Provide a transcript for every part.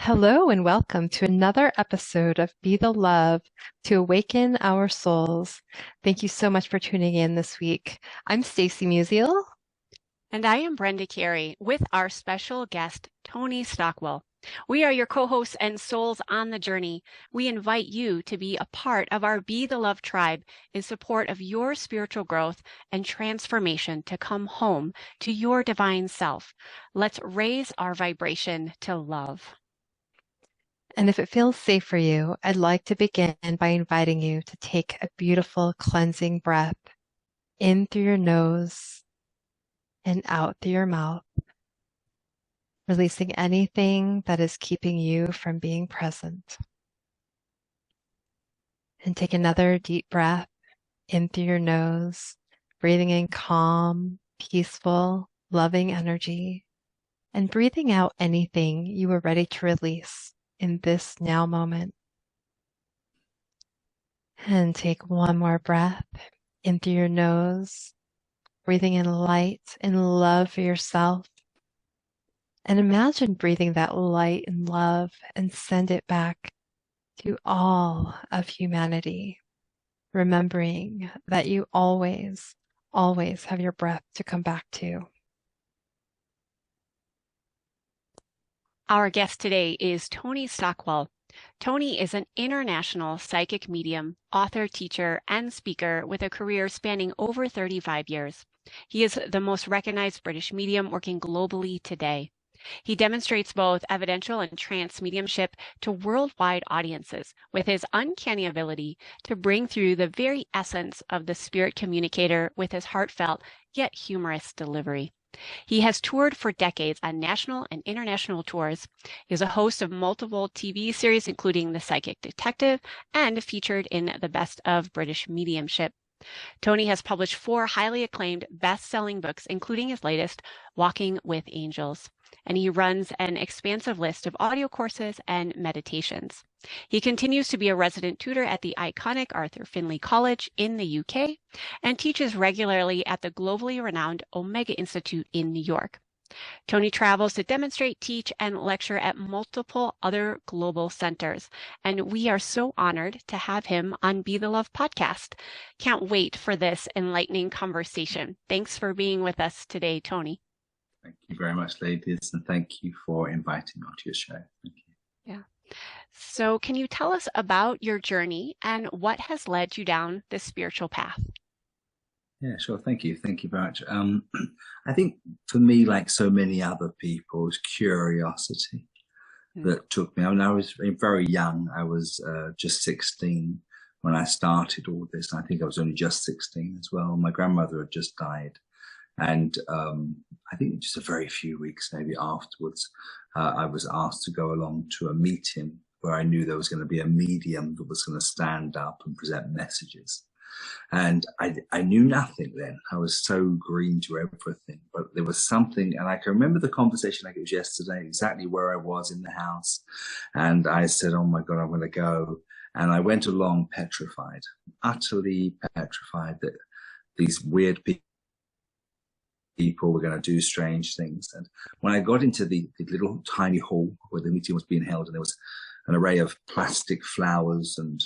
Hello and welcome to another episode of Be the Love to Awaken Our Souls. Thank you so much for tuning in this week. I'm Stacy Musial. And I am Brenda Carey with our special guest, Tony Stockwell. We are your co-hosts and souls on the journey. We invite you to be a part of our Be the Love tribe in support of your spiritual growth and transformation to come home to your divine self. Let's raise our vibration to love. And if it feels safe for you, I'd like to begin by inviting you to take a beautiful cleansing breath in through your nose and out through your mouth, releasing anything that is keeping you from being present. And take another deep breath in through your nose, breathing in calm, peaceful, loving energy, and breathing out anything you are ready to release in this now moment. And take one more breath in through your nose, breathing in light and love for yourself. And imagine breathing that light and love and send it back to all of humanity, remembering that you always, always have your breath to come back to. Our guest today is Tony Stockwell. Tony is an international psychic medium, author, teacher, and speaker with a career spanning over 35 years. He is the most recognized British medium working globally today. He demonstrates both evidential and trance mediumship to worldwide audiences with his uncanny ability to bring through the very essence of the spirit communicator with his heartfelt yet humorous delivery. He has toured for decades on national and international tours. He is a host of multiple TV series, including The Psychic Detective, and featured in The Best of British Mediumship. Tony has published 4 highly acclaimed best-selling books, including his latest, Walking with Angels, and he runs an expansive list of audio courses and meditations. He continues to be a resident tutor at the iconic Arthur Findlay College in the UK and teaches regularly at the globally renowned Omega Institute in New York. Tony travels to demonstrate, teach, and lecture at multiple other global centers, and we are so honored to have him on Be the Love podcast. Can't wait for this enlightening conversation. Thanks for being with us today, Tony. Thank you very much, ladies, and thank you for inviting me onto your show. Thank you. Yeah. So can you tell us about your journey and what has led you down this spiritual path? Yeah, sure. Thank you. Thank you very much. I think for me, like so many other people, it was curiosity that took me. I mean, I was very young. I was just 16 when I started all this. I think I was only just 16 as well. My grandmother had just died. And I think just a very few weeks maybe afterwards, I was asked to go along to a meeting where I knew there was going to be a medium that was going to stand up and present messages. And I knew nothing then. I was so green to everything, but there was something, and I can remember the conversation like it was yesterday, exactly where I was in the house. And I said, oh my God, I'm going to go. And I went along petrified, utterly petrified that these weird people were going to do strange things. And when I got into the little tiny hall where the meeting was being held, and there was an array of plastic flowers, and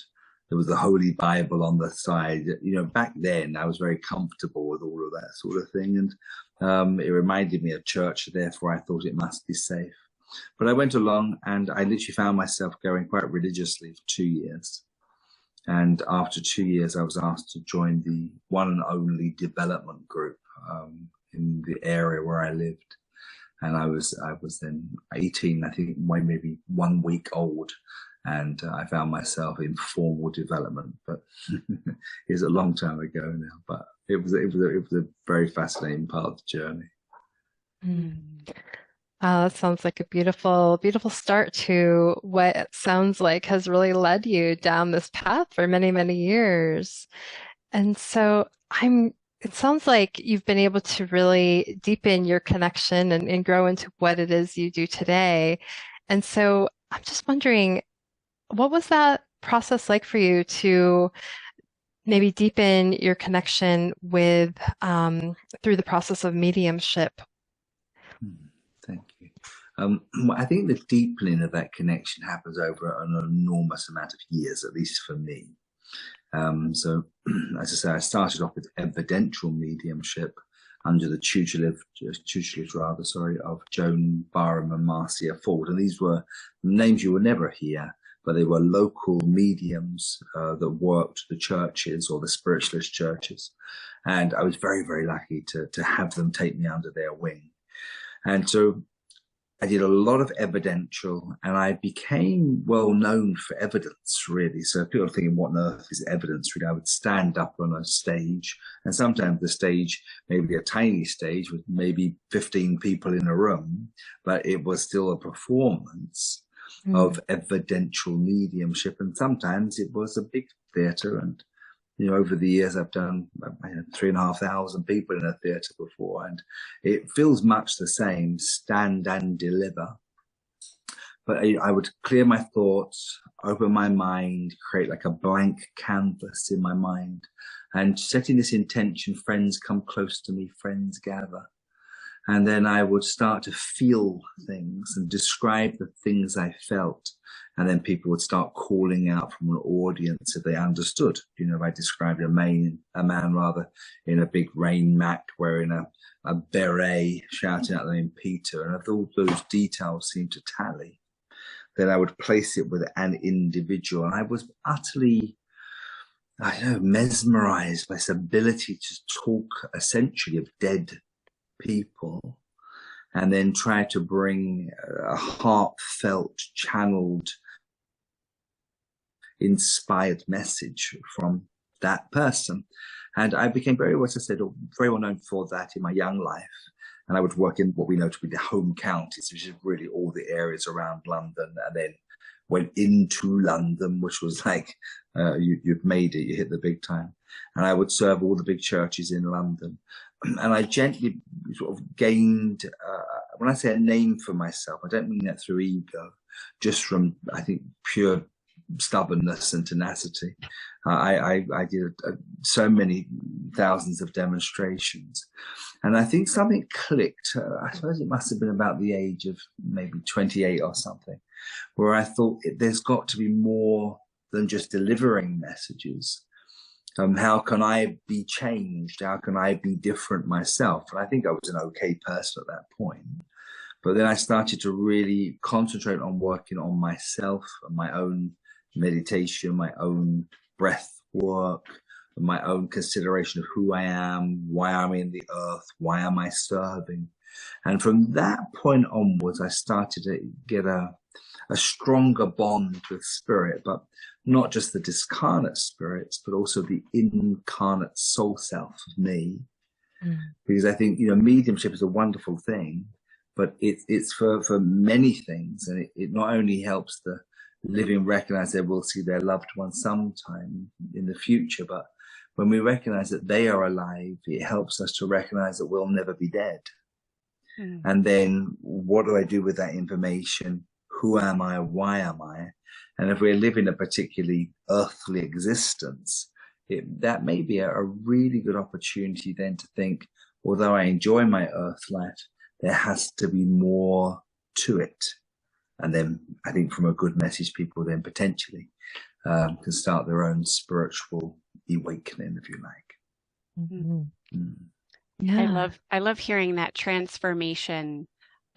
there was the Holy Bible on the side. You know, back then I was very comfortable with all of that sort of thing. And it reminded me of church, therefore I thought it must be safe. But I went along and I literally found myself going quite religiously for 2 years. And after 2 years, I was asked to join the one and only development group in the area where I lived. And I was then 18, I think maybe 1 week old. And I found myself in formal development, but it was a long time ago now. But it was a very fascinating part of the journey. That sounds like a beautiful, beautiful start to what it sounds like has really led you down this path for many, many years. And so it sounds like you've been able to really deepen your connection and grow into what it is you do today. And so I'm just wondering, what was that process like for you to maybe deepen your connection with through the process of mediumship? Thank you. I think the deepening of that connection happens over an enormous amount of years, at least for me. So, as I say, I started off with evidential mediumship under the tutelage of Joan Barham and Marcia Ford. And these were names you will never hear, but they were local mediums that worked the churches or the spiritualist churches. And I was very, very lucky to have them take me under their wing. And so I did a lot of evidential, and I became well known for evidence, really. So people are thinking, what on earth is evidence? Really, I would stand up on a stage, and sometimes the stage, maybe a tiny stage with maybe 15 people in a room, but it was still a performance of evidential mediumship. And sometimes it was a big theatre. And, you know, over the years, I've done 3,500 people in a theatre before, and it feels much the same, stand and deliver. But I would clear my thoughts, open my mind, create like a blank canvas in my mind, and setting this intention, friends come close to me, friends gather. And then I would start to feel things and describe the things I felt. And then people would start calling out from an audience if they understood. You know, if I described a man in a big rain mac wearing a beret shouting out the name Peter, and if all those details seemed to tally, then I would place it with an individual. And I was utterly, I don't know, mesmerized by this ability to talk essentially of dead people, and then try to bring a heartfelt, channeled, inspired message from that person. And I became very well known for that in my young life. And I would work in what we know to be the home counties, which is really all the areas around London, and then went into London, which was like, you've made it, you hit the big time. And I would serve all the big churches in London. And I gently sort of gained, when I say a name for myself, I don't mean that through ego, just from, I think, pure stubbornness and tenacity. I did so many thousands of demonstrations. And I think something clicked. I suppose it must have been about the age of maybe 28 or something, where I thought there's got to be more than just delivering messages. How can I be changed? How can I be different myself? And I think I was an okay person at that point. But then I started to really concentrate on working on myself and my own meditation, my own breath work, my own consideration of who I am, why I'm in the earth, why am I serving? And from that point onwards, I started to get a stronger bond with spirit, but not just the discarnate spirits, but also the incarnate soul self of me. Because I think, you know, mediumship is a wonderful thing, but it's for many things. And it not only helps the living recognize they will see their loved one sometime in the future, but when we recognize that they are alive, it helps us to recognize that we'll never be dead. And then what do I do with that information? Who am I? Why am I? And if we're living a particularly earthly existence, that may be a really good opportunity then to think, although I enjoy my earth life, there has to be more to it. And then I think from a good message, people then potentially can start their own spiritual awakening, if you like. Yeah. I love hearing that transformation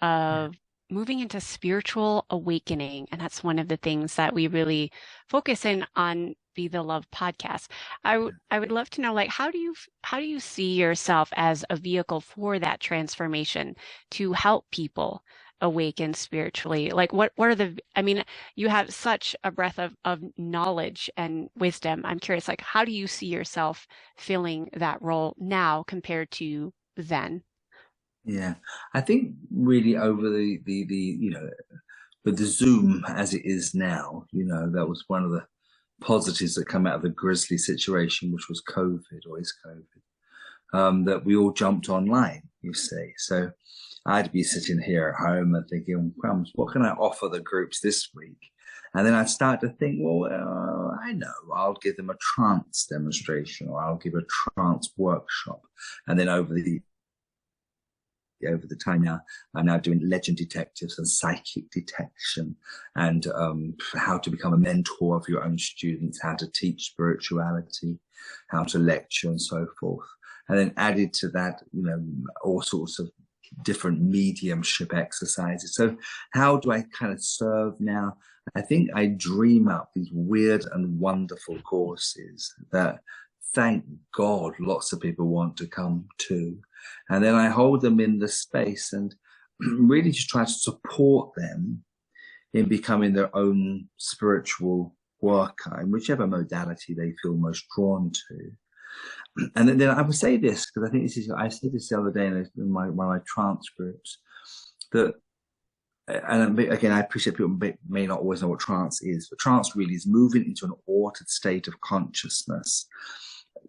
of moving into spiritual awakening. And that's one of the things that we really focus in on Be the Love podcast. I would love to know, like, how do you see yourself as a vehicle for that transformation to help people awaken spiritually? Like, what are you have such a breadth of knowledge and wisdom. I'm curious, like, how do you see yourself filling that role now compared to then? Yeah, I think really over the you know, with the Zoom as it is now, you know, that was one of the positives that come out of the grisly situation, which was COVID, or is COVID, that we all jumped online, you see. So I'd be sitting here at home and thinking, crumbs, what can I offer the groups this week? And then I'd start to think, well, I know, I'll give them a trance demonstration, or I'll give a trance workshop. And then over the over the time now. I'm now doing legend detectives and psychic detection, and how to become a mentor of your own students, how to teach spirituality, how to lecture, and so forth. And then added to that, you know, all sorts of different mediumship exercises. So how do I kind of serve now? I think I dream up these weird and wonderful courses that, thank God, lots of people want to come to. And then I hold them in the space and really just try to support them in becoming their own spiritual worker in whichever modality they feel most drawn to. And then I would say this, because I think this is, I said this the other day in one of my trance groups, that, and again, I appreciate people may not always know what trance is, but trance really is moving into an altered state of consciousness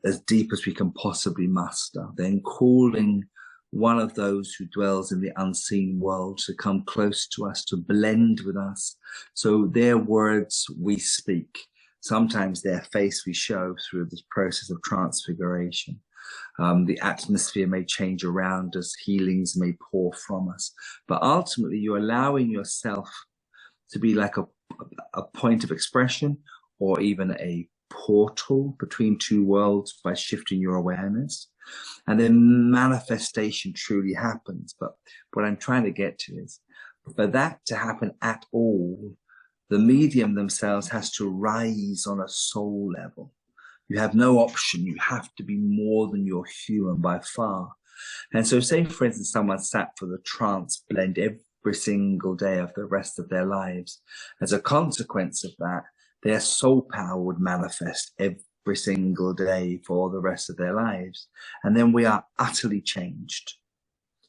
as deep as we can possibly muster, then calling one of those who dwells in the unseen world to come close to us, to blend with us. So their words we speak. Sometimes their face we show through this process of transfiguration. The atmosphere may change around us, healings may pour from us, but ultimately you're allowing yourself to be like a point of expression, or even a portal between two worlds by shifting your awareness. And then manifestation truly happens. But what I'm trying to get to is, for that to happen at all, the medium themselves has to rise on a soul level. You have no option. You have to be more than your human by far. And so say, for instance, someone sat for the trance blend every single day of the rest of their lives. As a consequence of that, their soul power would manifest every single day for the rest of their lives. And then we are utterly changed.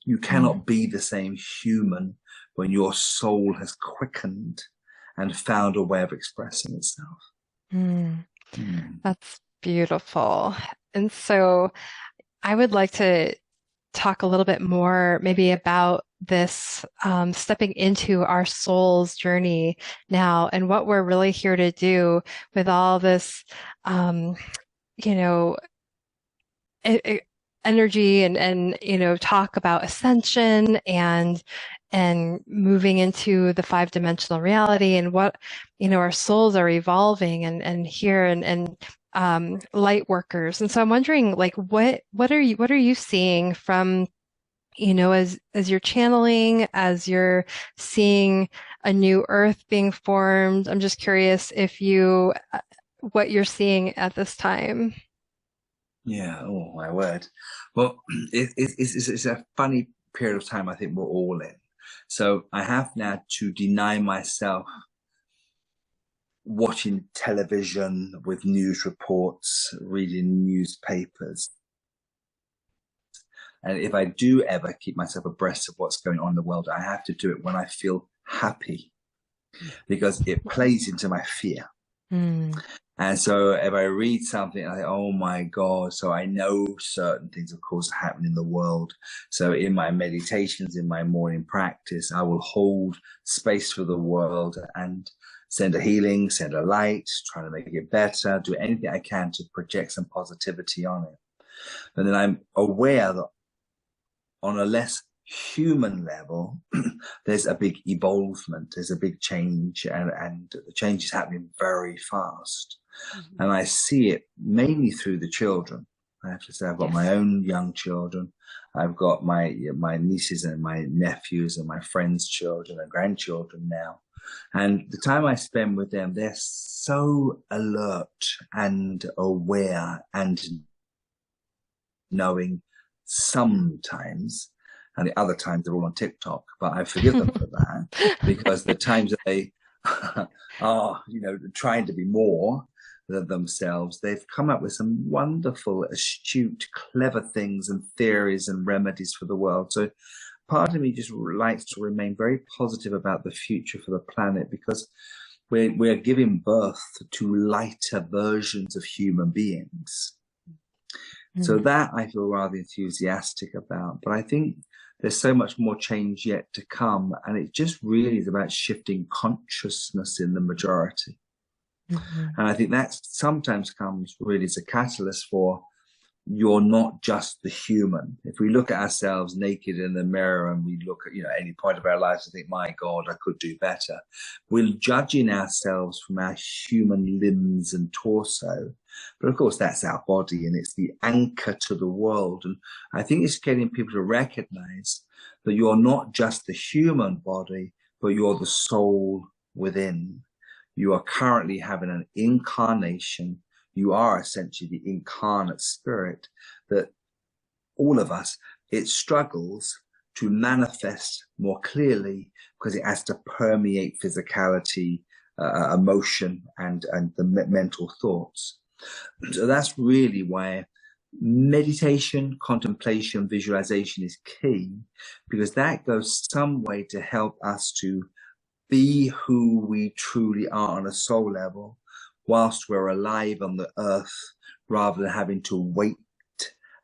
You cannot be the same human when your soul has quickened and found a way of expressing itself. That's beautiful. And so I would like to talk a little bit more maybe about this stepping into our soul's journey now, and what we're really here to do with all this, you know, energy and you know, talk about ascension and moving into the 5-dimensional reality, and what, you know, our souls are evolving and here and light workers. And so I'm wondering, like, what are you seeing from, you know, as you're channeling, as you're seeing a new earth being formed? I'm just curious if you, what you're seeing at this time. Yeah, oh my word. Well, it's a funny period of time I think we're all in. So I have now to deny myself watching television with news reports, reading newspapers. And if I do ever keep myself abreast of what's going on in the world, I have to do it when I feel happy, because it plays into my fear. And so if I read something, I think, oh my God, so I know certain things, of course, happen in the world. So in my meditations, in my morning practice, I will hold space for the world and send a healing, send a light, try to make it better, do anything I can to project some positivity on it. And then I'm aware that on a less human level, there's a big evolvement, there's a big change, and the change is happening very fast. And I see it mainly through the children. I have to say, I've got my own young children. I've got my nieces and my nephews and my friends' children and grandchildren now. And the time I spend with them, they're so alert and aware and knowing sometimes, and the other times they're all on TikTok, but I forgive them for that, because the times that they are, you know, trying to be more than themselves, they've come up with some wonderful, astute, clever things and theories and remedies for the world. So part of me just likes to remain very positive about the future for the planet, because we're giving birth to lighter versions of human beings. So that I feel rather enthusiastic about. But I think there's so much more change yet to come. And it just really is about shifting consciousness in the majority. And I think that sometimes comes really as a catalyst for you're not just the human. If we look at ourselves naked in the mirror and we look at, any point of our lives and think, my God, I could do better, we're judging ourselves from our human limbs and torso. But of course, that's our body and it's the anchor to the world. And I think it's getting people to recognize that you're not just the human body, but you're the soul within. You are currently having an incarnation. You are essentially the incarnate spirit that all of us, it struggles to manifest more clearly because it has to permeate physicality, emotion, and the mental thoughts. So that's really why meditation, contemplation, visualization is key, because that goes some way to help us to be who we truly are on a soul level whilst we're alive on the earth, rather than having to wait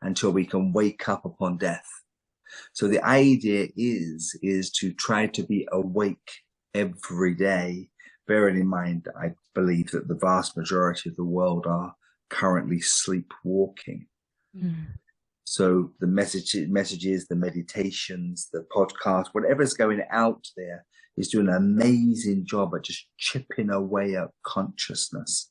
until we can wake up upon death. So the idea is to try to be awake every day, bearing in mind, I believe that the vast majority of the world are currently sleepwalking. Mm. So the messages, the meditations, the podcasts, whatever's going out there is doing an amazing job at just chipping away at consciousness.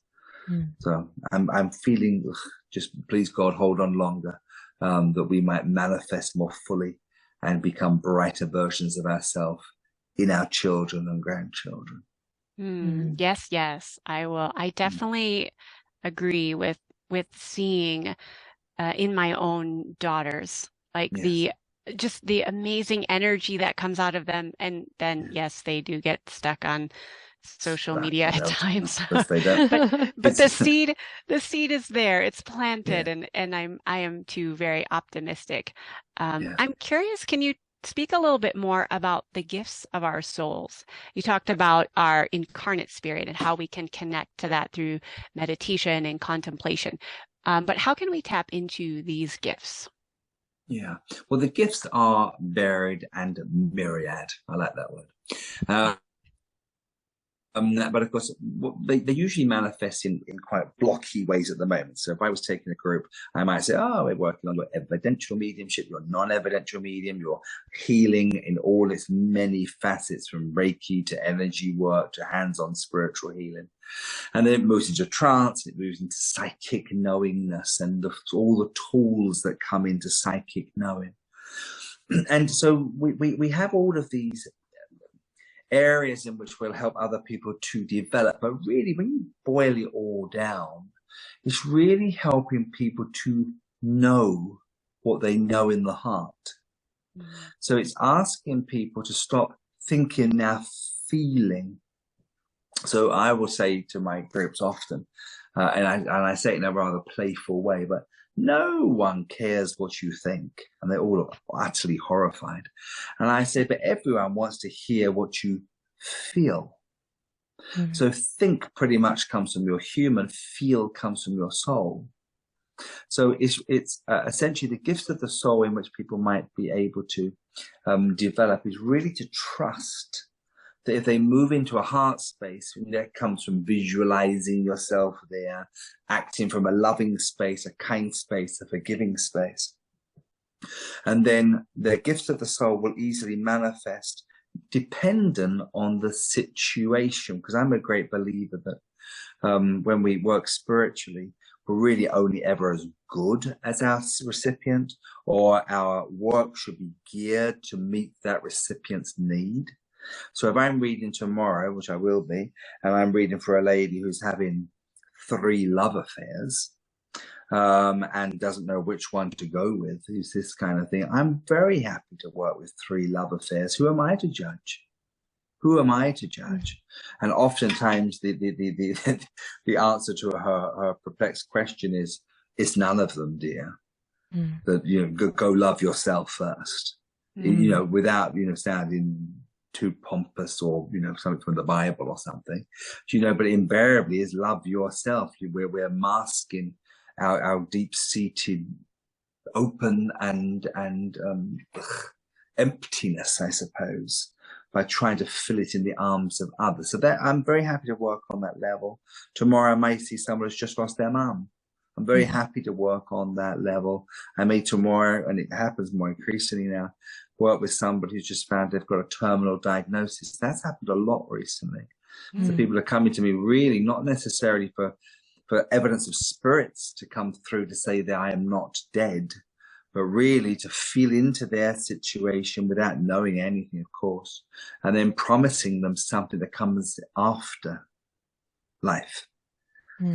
Mm. So I'm feeling, just please God, hold on longer, that we might manifest more fully and become brighter versions of ourselves in our children and grandchildren. Yes, yes, I will. I definitely agree with seeing in my own daughters, like yes, the amazing energy that comes out of them. And then, yes, they do get stuck on social media at times. But the seed is there. It's planted, and I am too very optimistic. I'm curious, can you speak a little bit more about the gifts of our souls? You talked about our incarnate spirit and how we can connect to that through meditation and contemplation. But how can we tap into these gifts? Yeah, well, the gifts are varied and myriad. I like that word. But of course, they usually manifest in quite blocky ways at the moment. So if I was taking a group, I might say, oh, we're working on your evidential mediumship, your non-evidential medium, your healing in all its many facets, from Reiki to energy work to hands-on spiritual healing. And then it moves into trance, it moves into psychic knowingness and all the tools that come into psychic knowing. And so we have all of these areas in which we'll help other people to develop. But really, when you boil it all down, it's really helping people to know what they know in the heart. Mm-hmm. So it's asking people to stop thinking, now feeling. So I will say to my groups often, and I say it in a rather playful way, but no one cares what you think. And they're all utterly horrified. And I say, but everyone wants to hear what you feel. Mm-hmm. So think pretty much comes from your human, feel comes from your soul. So it's essentially the gifts of the soul in which people might be able to develop is really to trust that if they move into a heart space, that comes from visualizing yourself there, acting from a loving space, a kind space, a forgiving space. And then the gifts of the soul will easily manifest dependent on the situation, because I'm a great believer that when we work spiritually, we're really only ever as good as our recipient, or our work should be geared to meet that recipient's need. So if I'm reading tomorrow, which I will be, and I'm reading for a lady who's having 3 love affairs, and doesn't know which one to go with, who's this kind of thing, I'm very happy to work with 3 love affairs. Who am I to judge? Who am I to judge? And oftentimes the answer to her perplexed question is, it's none of them, dear. That go love yourself first. Without sounding too pompous or something from the Bible or something, but invariably is love yourself. We're masking our deep-seated open and emptiness, I suppose, by trying to fill it in the arms of others. So that I'm very happy to work on that level. Tomorrow I may see someone who's just lost their mum, I'm very happy to work on that level. I may tomorrow, and it happens more increasingly now, work with somebody who's just found they've got a terminal diagnosis. That's happened a lot recently. So people are coming to me really not necessarily for evidence of spirits to come through to say that I am not dead, but really to feel into their situation without knowing anything, of course, and then promising them something that comes after life.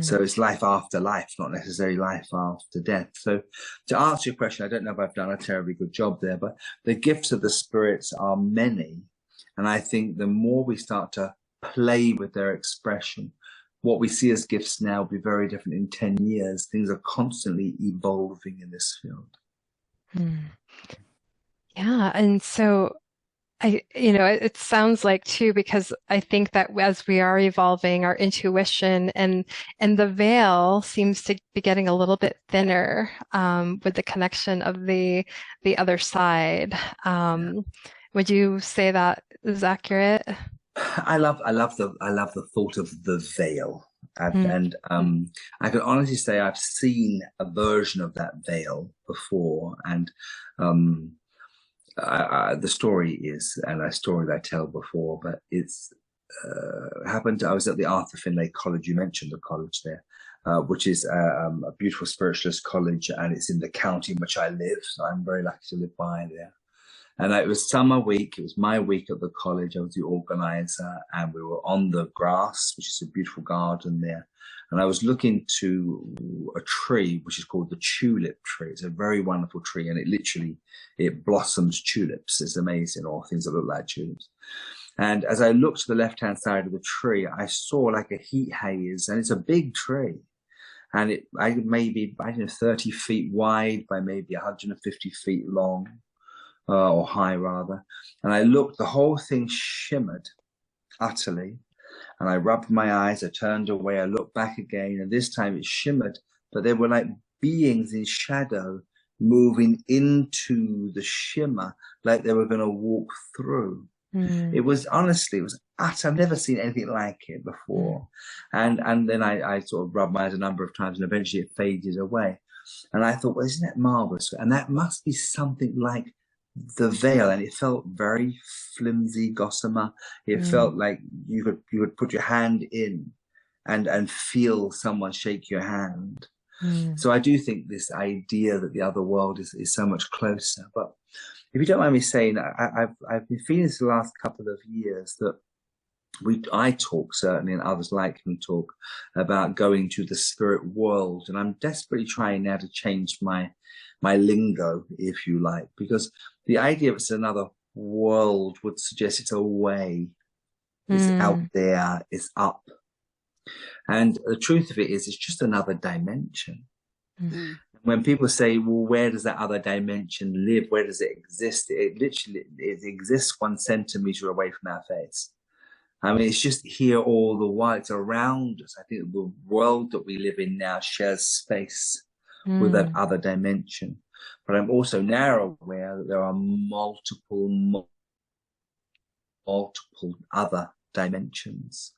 So it's life after life, not necessarily life after death. So to answer your question, I don't know if I've done a terribly good job there, but the gifts of the spirits are many. And I think the more we start to play with their expression, what we see as gifts now will be very different in 10 years. Things are constantly evolving in this field. Yeah. And so it sounds like too, because I think that as we are evolving, our intuition and the veil seems to be getting a little bit thinner with the connection of the other side. Would you say that is accurate? I love the thought of the veil, and I can honestly say I've seen a version of that veil before, and the story is, and a story that I tell before, but it's happened. I was at the Arthur Findlay College. You mentioned the college there, which is a beautiful spiritualist college, and it's in the county in which I live. So I'm very lucky to live by there. And it was summer week. It was my week at the college. I was the organizer, and we were on the grass, which is a beautiful garden there. And I was looking to a tree, which is called the tulip tree. It's a very wonderful tree, and it blossoms tulips. It's amazing, or things that look like tulips. And as I looked to the left-hand side of the tree, I saw like a heat haze, and it's a big tree. And I maybe 30 feet wide by maybe 150 feet long. Or high rather, and I looked, the whole thing shimmered utterly, and I rubbed my eyes, I turned away, I looked back again, and this time it shimmered, but there were like beings in shadow moving into the shimmer, like they were going to walk through. It was utter, I've never seen anything like it before. And then I sort of rubbed my eyes a number of times, and eventually it faded away. And I thought, well, isn't that marvelous? And that must be something like the veil, and it felt very flimsy, gossamer. It felt like you could put your hand in and feel someone shake your hand. So I do think this idea that the other world is so much closer. But if you don't mind me saying, I've been feeling this the last couple of years that I talk, certainly, and others like me talk about going to the spirit world, and I'm desperately trying now to change my lingo, if you like, because the idea of it's another world would suggest it's away, it's out there, it's up. And the truth of it is, it's just another dimension. When people say, well, where does that other dimension live? Where does it exist? It exists 1 centimeter away from our face. I mean, it's just here all the while. It's around us. I think the world that we live in now shares space with that other dimension. But I'm also now aware that there are multiple other dimensions.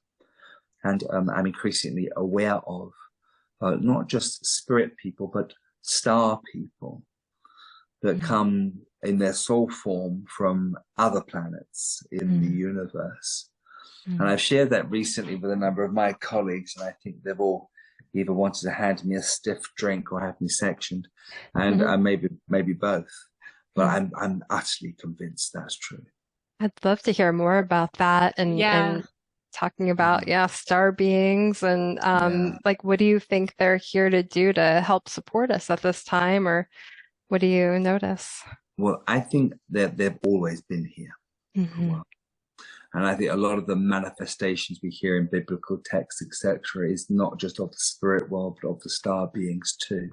And I'm increasingly aware of not just spirit people, but star people that come in their soul form from other planets in the universe. And I've shared that recently with a number of my colleagues, and I think they've all either wanted to hand me a stiff drink or have me sectioned, and maybe both. But I'm utterly convinced that's true. I'd love to hear more about that, and talking about star beings, and like, what do you think they're here to do to help support us at this time, or what do you notice? Well, I think that they've always been here. And I think a lot of the manifestations we hear in biblical texts, etc., is not just of the spirit world, but of the star beings too.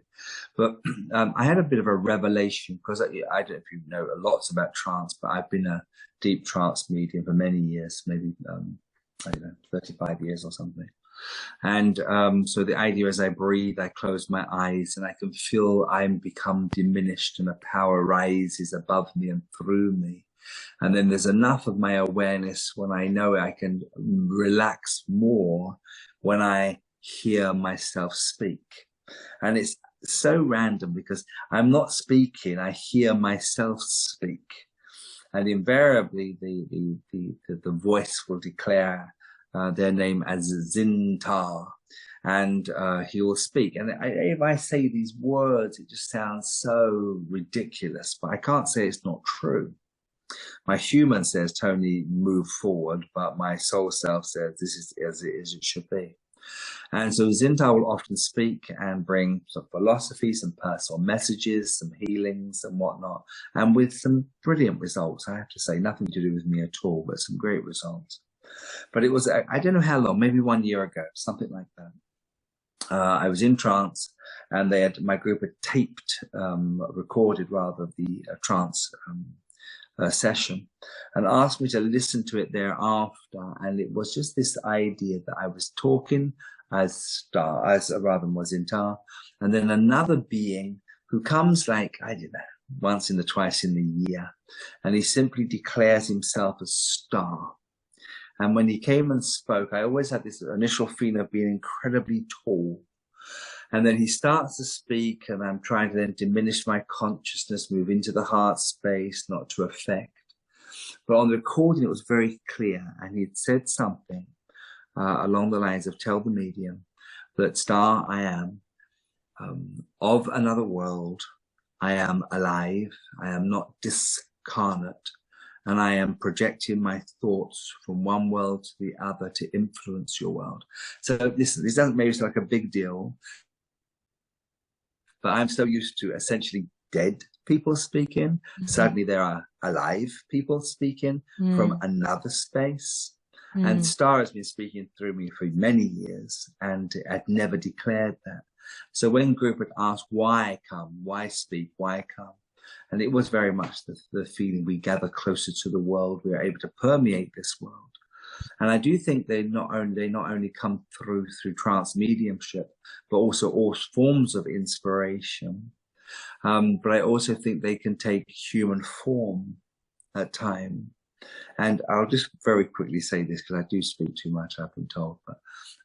But I had a bit of a revelation, because I don't know if you know lots about trance, but I've been a deep trance medium for many years, maybe, 35 years or something. And so the idea, as I breathe, I close my eyes and I can feel I'm become diminished, and a power rises above me and through me. And then there's enough of my awareness when I know I can relax more when I hear myself speak. And it's so random because I'm not speaking, I hear myself speak. And invariably the voice will declare their name as Zintar, and he will speak. And if I say these words, it just sounds so ridiculous, but I can't say it's not true. My human says, Tony, move forward, but my soul self says, this is as it should be. And so Zinta will often speak and bring some philosophy, some personal messages, some healings and whatnot, and with some brilliant results, I have to say, nothing to do with me at all, but some great results. But it was, I don't know how long, maybe 1 year ago, something like that. I was in trance, and my group had recorded rather, the trance session, and asked me to listen to it thereafter. And it was just this idea that I was talking as was in tar, and then another being who comes, like, I don't know, once twice in the year, and he simply declares himself a star. And when he came and spoke, I always had this initial feeling of being incredibly tall. And then he starts to speak, and I'm trying to then diminish my consciousness, move into the heart space, not to affect. But on the recording, it was very clear, and he'd said something along the lines of, tell the medium that, star, I am of another world. I am alive. I am not discarnate. And I am projecting my thoughts from one world to the other to influence your world. So this doesn't maybe sound like a big deal, but I'm so used to essentially dead people speaking. Mm-hmm. Suddenly there are alive people speaking from another space. And Star has been speaking through me for many years, and I'd never declared that. So when group had asked, why come, why speak, why come? And it was very much the feeling we gather closer to the world, we are able to permeate this world. And I do think they not only come through trance mediumship, but also all forms of inspiration. But I also think they can take human form at time. And I'll just very quickly say this, because I do speak too much, I've been told. But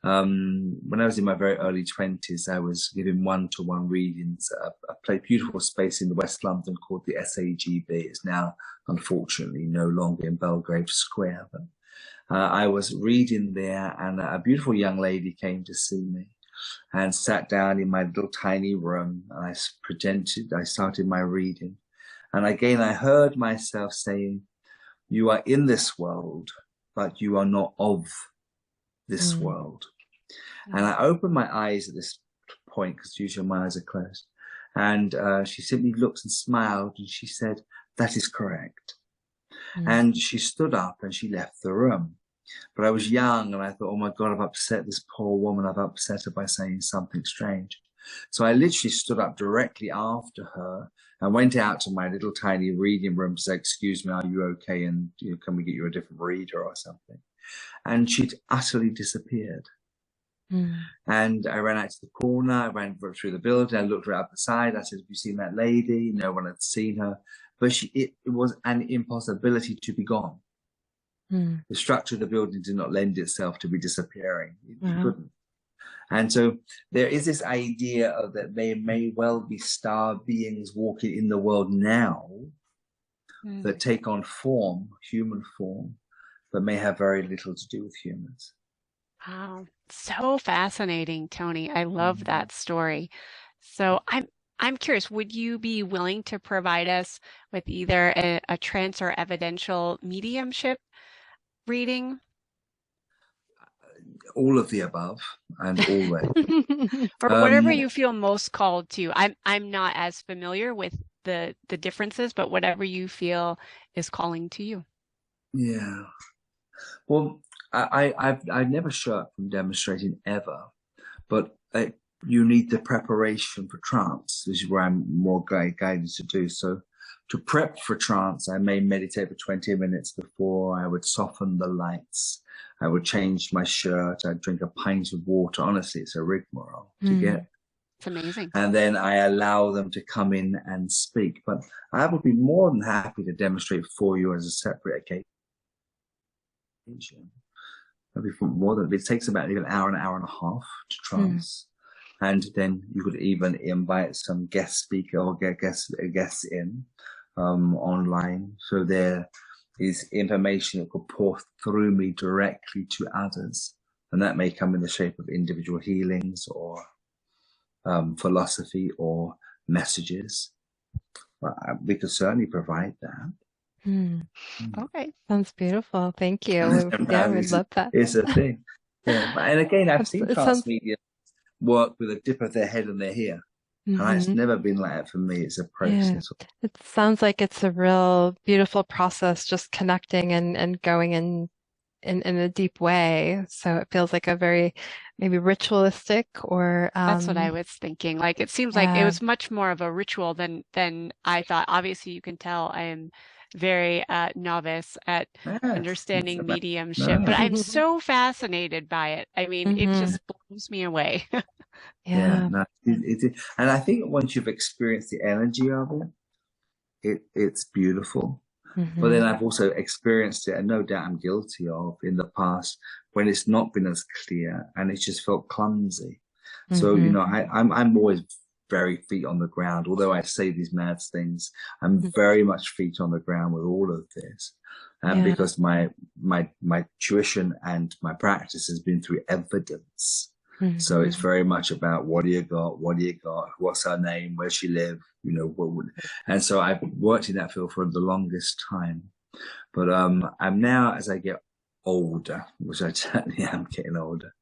when I was in my very early 20s, I was giving one-to-one readings at a beautiful space in the West London called the SAGB. It's now, unfortunately, no longer in Belgrave Square. But I was reading there, and a beautiful young lady came to see me and sat down in my little tiny room, and I started my reading. And again, I heard myself saying, you are in this world, but you are not of this world. And I opened my eyes at this point, because usually my eyes are closed. And she simply looked and smiled, and she said, that is correct. And she stood up and she left the room. But I was young, and I thought, oh my God, I've upset this poor woman. I've upset her by saying something strange. So I literally stood up directly after her and went out to my little tiny reading room to say, excuse me, are you okay? And can we get you a different reader or something? And she'd utterly disappeared. And I ran out to the corner, I ran through the building, I looked right up the side, I said, have you seen that lady? No one had seen her. But it was an impossibility to be gone. The structure of the building did not lend itself to be disappearing. It couldn't. And so there is this idea of that there may well be star beings walking in the world now that take on form, human form, but may have very little to do with humans. Wow, so fascinating, Tony. I love that story. So I'm curious, would you be willing to provide us with either a trance or evidential mediumship reading? All of the above and always. Or whatever you feel most called to. I'm not as familiar with the differences, but whatever you feel is calling to you. Yeah. Well, I've never shirked from demonstrating ever, but you need the preparation for trance. This is where I'm more guided to do. So to prep for trance, I may meditate for 20 minutes before. I would soften the lights. I would change my shirt. I'd drink a pint of water. Honestly, it's a rigmarole to get. It's amazing. And then I allow them to come in and speak. But I would be more than happy to demonstrate for you as a separate occasion. Maybe for more than it takes about an hour and a half to trance. And then you could even invite some guest speaker or guests in online. So there is information that could pour through me directly to others. And that may come in the shape of individual healings or philosophy or messages. But we could certainly provide that. Okay. Sounds beautiful. Thank you. Yeah, we'd love that. It's a thing. Yeah. And again, I've seen It trance sounds, media work with a dip of their head and they're here. And it's never been like that for me. It's a yeah. process. It sounds like it's a real beautiful process, just connecting and going in a deep way. So it feels like a very maybe ritualistic or That's what I was thinking. Like it seems like it yeah. was much more of a ritual than I thought. Obviously, you can tell I am very novice at It's understanding about, mediumship, but no. I'm so fascinated by it. I mean, it just blows me away. Yeah, Yeah. no, and I think once you've experienced the energy of it's beautiful. But then I've also experienced it, and no doubt I'm guilty of in the past when it's not been as clear and it's just felt clumsy. So I'm always very feet on the ground. Although I say these mad things, I'm very much feet on the ground with all of this, and because my tuition and my practice has been through evidence. So it's very much about what do you got? What do you got? What's her name? Where she live? You know, and so I've worked in that field for the longest time. But I'm now, as I get older, which I certainly am getting older,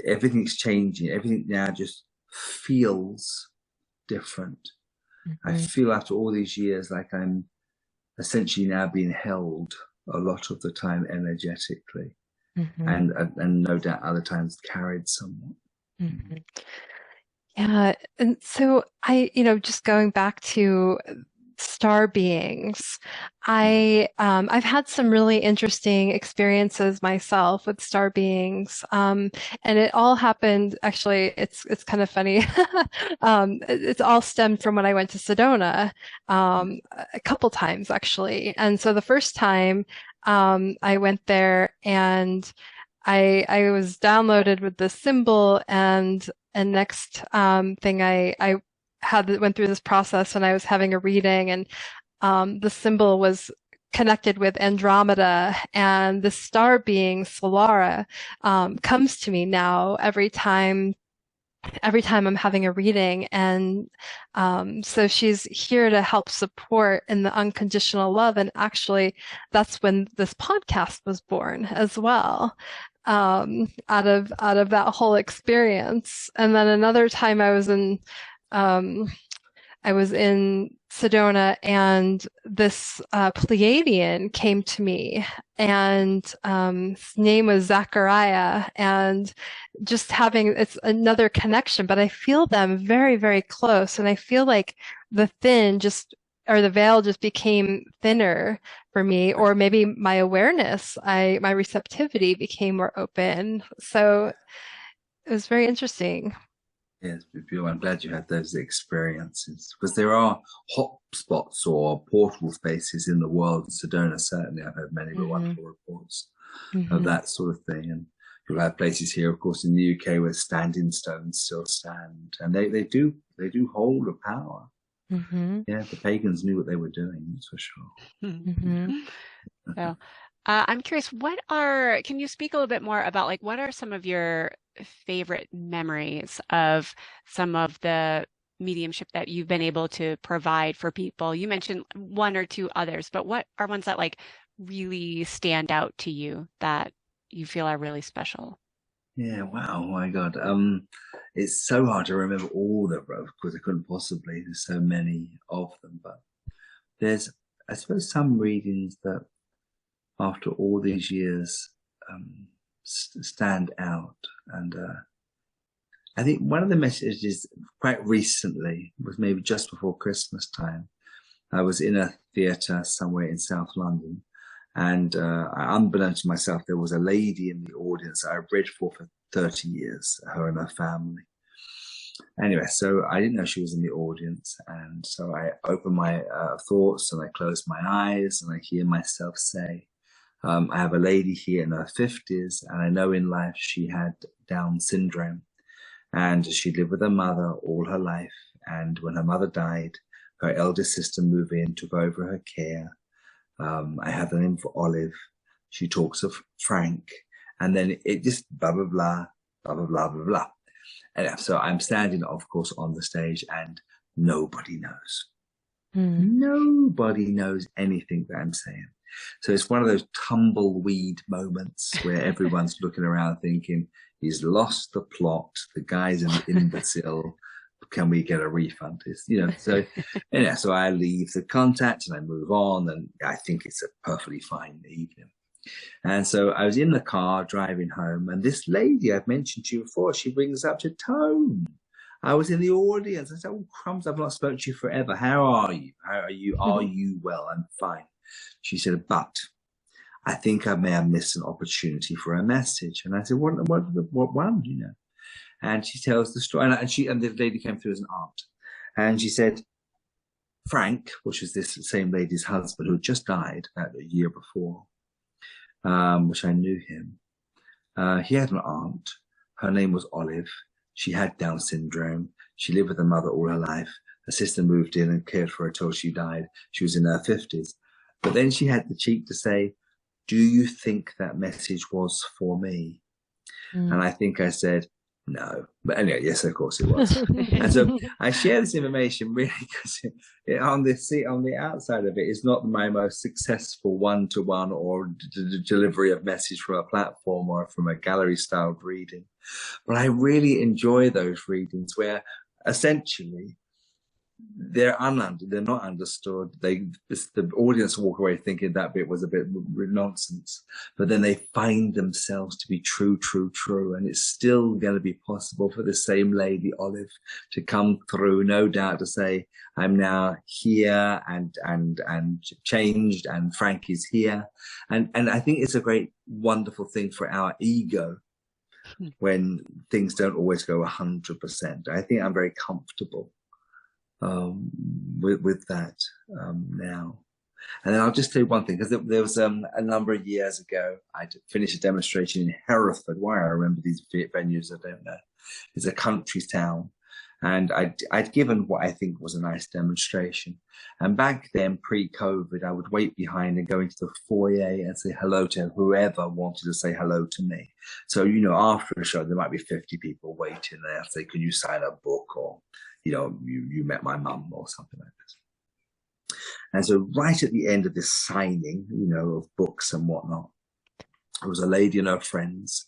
everything's changing. Everything now just feels different. I feel after all these years like I'm essentially now being held a lot of the time energetically. And no doubt other times carried somewhat. Yeah. And so just going back to star beings, I've had some really interesting experiences myself with star beings. And it all happened, actually, it's kind of funny. It's all stemmed from when I went to Sedona, a couple times actually. And so the first time, I went there and I was downloaded with this symbol and next thing I went through this process when I was having a reading and the symbol was connected with Andromeda and the star being Solara comes to me now every time I'm having a reading. And so she's here to help support in the unconditional love. And actually, that's when this podcast was born as well, out of that whole experience. And then another time I was in Sedona and this Pleiadian came to me and his name was Zachariah and just having it's another connection, but I feel them very, very close. And I feel like the veil just became thinner for me, or maybe my awareness, my receptivity became more open. So it was very interesting. Yes, I'm glad you had those experiences because there are hot spots or portal spaces in the world. Sedona, certainly, I've heard many wonderful reports of that sort of thing. And you'll have places here, of course, in the UK where standing stones still stand, and they do hold a power. Yeah, the pagans knew what they were doing, that's for sure. So, I'm curious, can you speak a little bit more about like what are some of your favorite memories of some of the mediumship that you've been able to provide for people? You mentioned one or two others, but what are ones that like really stand out to you that you feel are really special? Yeah, wow, oh my God. It's so hard to remember all of them because I couldn't possibly. There's so many of them, but there's, I suppose, some readings that after all these years stand out. And I think one of the messages quite recently was maybe just before Christmas time. I was in a theatre somewhere in South London, and unbeknownst to myself, there was a lady in the audience I've read for 30 years, her and her family. Anyway, so I didn't know she was in the audience, and so I opened my thoughts and I closed my eyes and I hear myself say, I have a lady here in her 50s, and I know in life she had Down syndrome. And she lived with her mother all her life. And when her mother died, her eldest sister moved in, took over her care. I have the name for Olive. She talks of Frank. And then it just blah, blah, blah, blah, blah, blah, blah, blah. And so I'm standing, of course, on the stage, and nobody knows. Nobody knows anything that I'm saying. So it's one of those tumbleweed moments where everyone's looking around thinking, he's lost the plot, the guy's an imbecile, can we get a refund? It's, so so I leave the contact and I move on, and I think it's a perfectly fine evening. And so I was in the car driving home, and this lady I've mentioned to you before, she brings up to Tone. I was in the audience. I said, oh, crumbs, I've not spoken to you forever. How are you? How are you? Are you well? I'm fine. She said, but I think I may have missed an opportunity for a message. And I said, what one, And she tells the story. And the lady came through as an aunt. And she said, Frank, which is this same lady's husband who had just died about a year before, which I knew him. He had an aunt. Her name was Olive. She had Down syndrome. She lived with her mother all her life. Her sister moved in and cared for her till she died. She was in her 50s. But then she had the cheek to say, do you think that message was for me? And I think I said, no. But anyway, yes, of course it was. And so I share this information really because on the outside of it, it's not my most successful one-to-one or delivery of message from a platform or from a gallery-styled reading. But I really enjoy those readings where essentially they're not understood. The audience walk away thinking that bit was a bit nonsense, but then they find themselves to be true. And it's still going to be possible for the same lady, Olive, to come through, no doubt, to say, I'm now here and changed, and Frank is here. And I think it's a great, wonderful thing for our ego when things don't always go 100%. I think I'm very comfortable with that now. And then I'll just tell you one thing, because there was a number of years ago, I finished a demonstration in Hereford. Why I remember these venues, I don't know. It's a country town. And I'd given what I think was a nice demonstration. And back then, pre-COVID, I would wait behind and go into the foyer and say hello to whoever wanted to say hello to me. So, after a show, there might be 50 people waiting there. I'd say, can you sign a book? Or, you met my mum or something like this. And so right at the end of this signing, of books and whatnot, there was a lady and her friends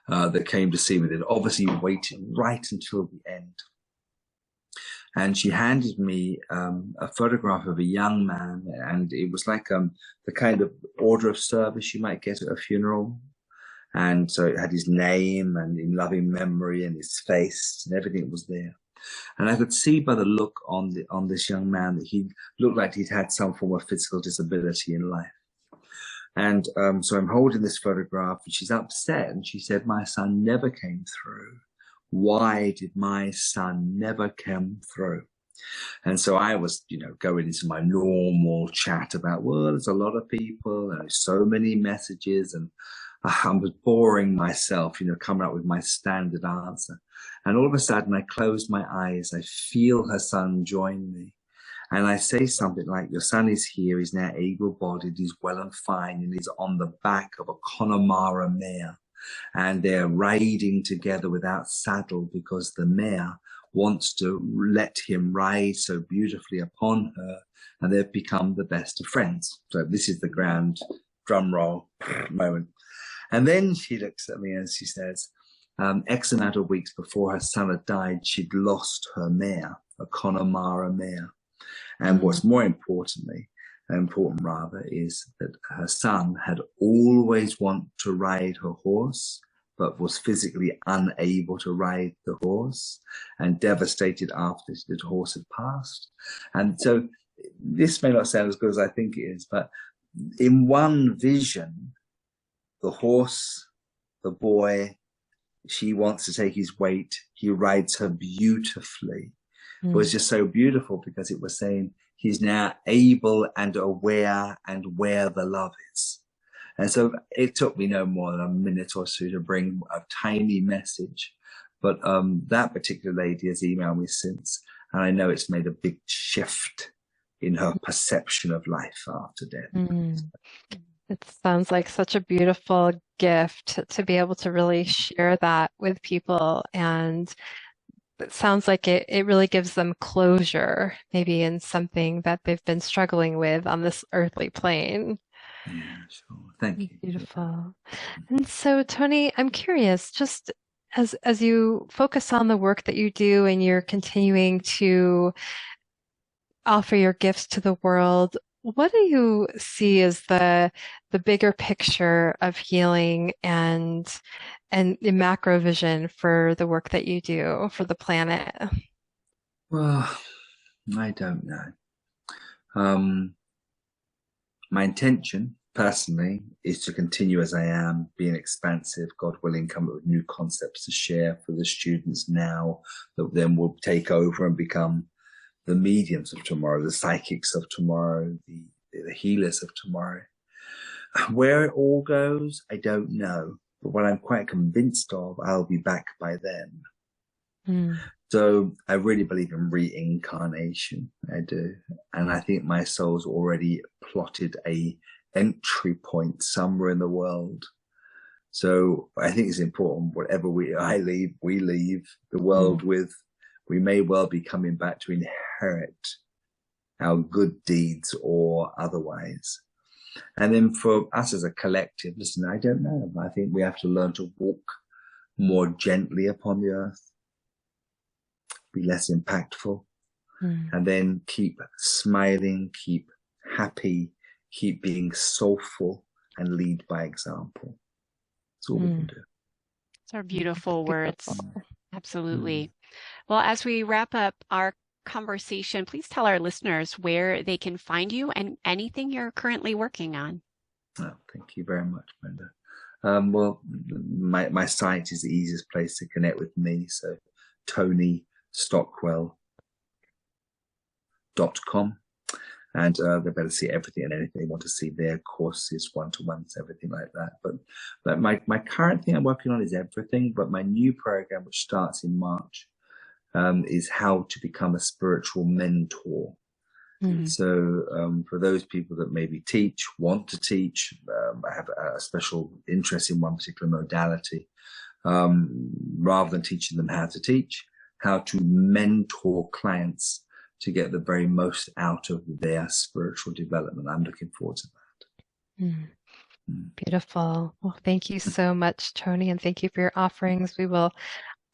that came to see me. They'd obviously waited right until the end. And she handed me a photograph of a young man, and it was like the kind of order of service you might get at a funeral. And so it had his name and in loving memory and his face, and everything was there. And I could see by the look on this young man that he looked like he'd had some form of physical disability in life. And so I'm holding this photograph, and she's upset, and she said, my son never came through. Why did my son never come through? And so I was, going into my normal chat about, well, there's a lot of people, and there's so many messages, and I was boring myself, coming up with my standard answer. And all of a sudden, I close my eyes. I feel her son join me. And I say something like, your son is here. He's now able-bodied. He's well and fine. And he's on the back of a Connemara mare. And they're riding together without saddle because the mare wants to let him ride so beautifully upon her. And they've become the best of friends. So this is the grand drum roll moment. And then she looks at me and she says, X amount of weeks before her son had died, she'd lost her mare, a Connemara mare. And what's more important is that her son had always wanted to ride her horse, but was physically unable to ride the horse and devastated after the horse had passed. And so this may not sound as good as I think it is, but in one vision, the horse, the boy, she wants to take his weight. He rides her beautifully. It was just so beautiful because it was saying he's now able and aware and where the love is. And so it took me no more than a minute or two to bring a tiny message. But that particular lady has emailed me since, and I know it's made a big shift in her perception of life after death. Mm. It sounds like such a beautiful gift to be able to really share that with people. And it sounds like it really gives them closure, maybe in something that they've been struggling with on this earthly plane. Yeah, sure. Thank you. Beautiful. And so, Tony, I'm curious, just as you focus on the work that you do and you're continuing to offer your gifts to the world, what do you see as the bigger picture of healing and the macro vision for the work that you do for the planet? Well, I don't know. My intention, personally, is to continue as I am, being expansive, God willing, come up with new concepts to share for the students now that then will take over and become the mediums of tomorrow, the psychics of tomorrow, the healers of tomorrow. Where it all goes, I don't know. But what I'm quite convinced of, I'll be back by then. Mm. So I really believe in reincarnation. I do. And I think my soul's already plotted a entry point somewhere in the world. So I think it's important, whatever we leave the world with, we may well be coming back to inherit our good deeds or otherwise. And then for us as a collective, listen, I don't know. I think we have to learn to walk more gently upon the earth, be less impactful, and then keep smiling, keep happy, keep being soulful, and lead by example. That's all we can do. Those are beautiful words. Absolutely. Well, as we wrap up our conversation, please tell our listeners where they can find you and anything you're currently working on. Oh, thank you very much, Brenda. Well, my site is the easiest place to connect with me. So TonyStockwell.com. And they better see everything and anything they want to see there, courses, one-to-ones, everything like that. But my current thing I'm working on is everything. But my new program, which starts in March, is how to become a spiritual mentor. So for those people that maybe want to teach, I have a special interest in one particular modality. Rather than teaching them how to teach, how to mentor clients to get the very most out of their spiritual development. I'm looking forward to that. Beautiful. Well, thank you so much, Tony, and thank you for your offerings. We will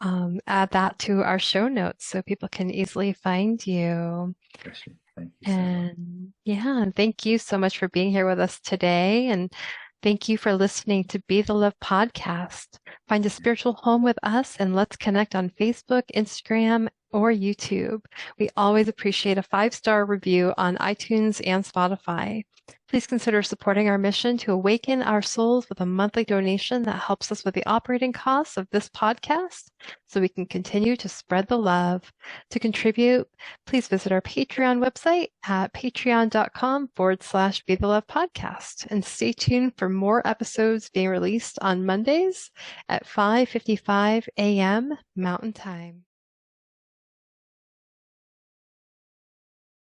add that to our show notes so people can easily find you. Especially. Thank you so much. And thank you so much for being here with us today. And thank you for listening to Be the Love podcast. Find a spiritual home with us and let's connect on Facebook, Instagram, or YouTube. We always appreciate a 5-star review on iTunes and Spotify. Please consider supporting our mission to awaken our souls with a monthly donation that helps us with the operating costs of this podcast so we can continue to spread the love. To contribute, please visit our Patreon website at patreon.com/Be the Love podcast and stay tuned for more episodes being released on Mondays at 5:55 a.m. Mountain Time.